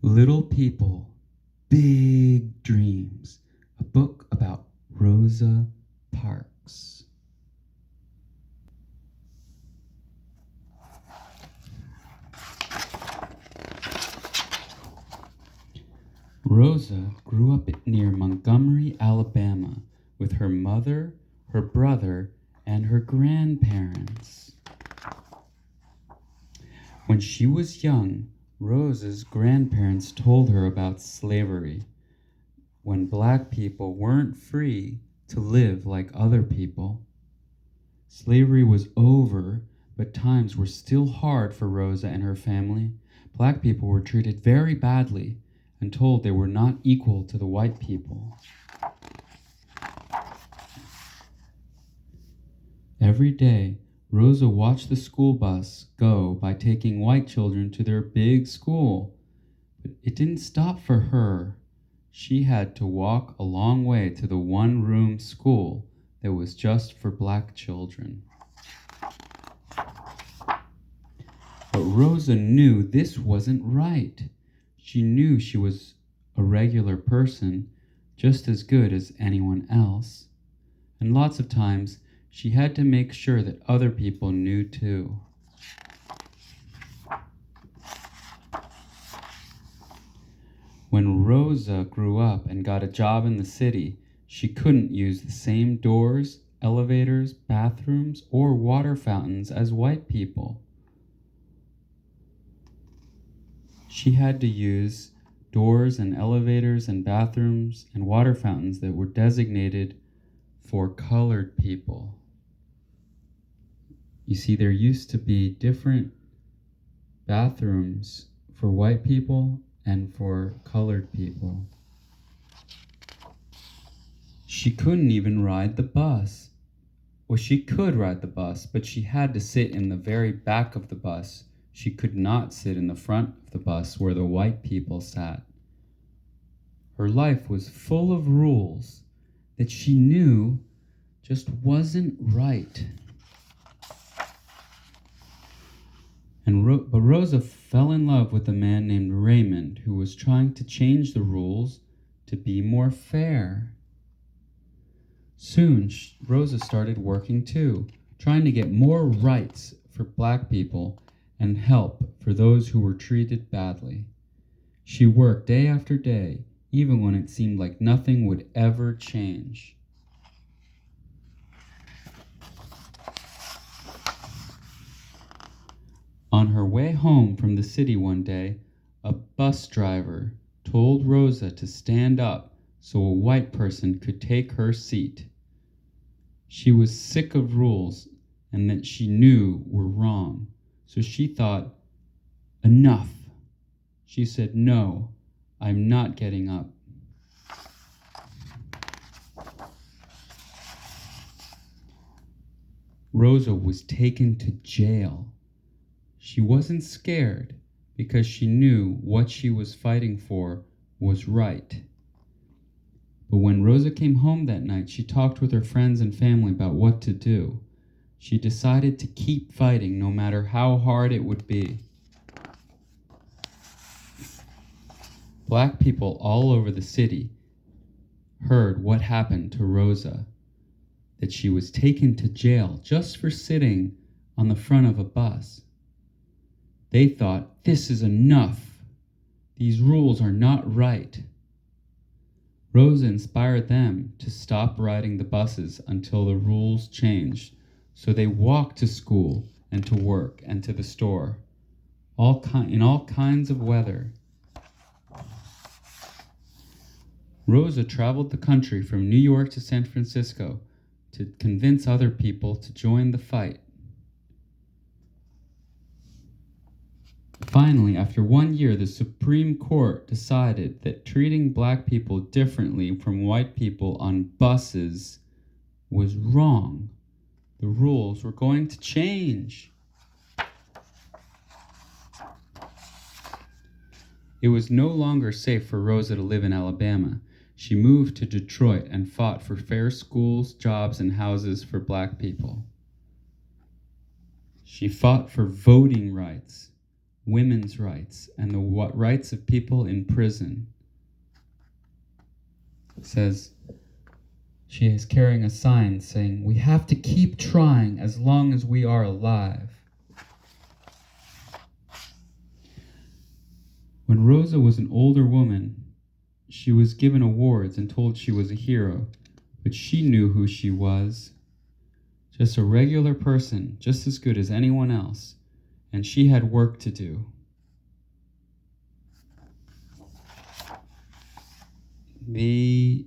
Little People, Big Dreams, a book about Rosa Parks. Rosa grew up near Montgomery, Alabama, with her mother, her brother, and her grandparents. When she was young, Rosa's grandparents told her about slavery, when black people weren't free to live like other people. Slavery was over, but times were still hard for Rosa and her family. Black people were treated very badly and told they were not equal to the white people. Every day, Rosa watched the school bus go by taking white children to their big school. But it didn't stop for her. She had to walk a long way to the one-room school that was just for black children. But Rosa knew this wasn't right. She knew she was a regular person, just as good as anyone else. And lots of times, she had to make sure that other people knew too. When Rosa grew up and got a job in the city, she couldn't use the same doors, elevators, bathrooms, or water fountains as white people. She had to use doors and elevators and bathrooms and water fountains that were designated for colored people. You see, there used to be different bathrooms for white people and for colored people. She couldn't even ride the bus. Well, she could ride the bus, but she had to sit in the very back of the bus. She could not sit in the front of the bus where the white people sat. Her life was full of rules that she knew just wasn't right. But Rosa fell in love with a man named Raymond who was trying to change the rules to be more fair. Soon, Rosa started working too, trying to get more rights for black people and help for those who were treated badly. She worked day after day, even when it seemed like nothing would ever change. On her way home from the city one day, a bus driver told Rosa to stand up so a white person could take her seat. She was sick of rules and that she knew were wrong, so she thought, enough. She said, no, I'm not getting up. Rosa was taken to jail. She wasn't scared because she knew what she was fighting for was right. But when Rosa came home that night, she talked with her friends and family about what to do. She decided to keep fighting no matter how hard it would be. Black people all over the city heard what happened to Rosa, that she was taken to jail just for sitting on the front of a bus. They thought, this is enough. These rules are not right. Rosa inspired them to stop riding the buses until the rules changed, so they walked to school and to work and to the store, in all kinds of weather. Rosa traveled the country from New York to San Francisco to convince other people to join the fight. Finally, after 1 year, the Supreme Court decided that treating black people differently from white people on buses was wrong. The rules were going to change. It was no longer safe for Rosa to live in Alabama. She moved to Detroit and fought for fair schools, jobs, and houses for black people. She fought for voting rights, women's rights and the rights of people in prison. It says she is carrying a sign saying, "We have to keep trying as long as we are alive." When Rosa was an older woman, she was given awards and told she was a hero, but she knew who she was. Just a regular person, just as good as anyone else, and she had work to do. The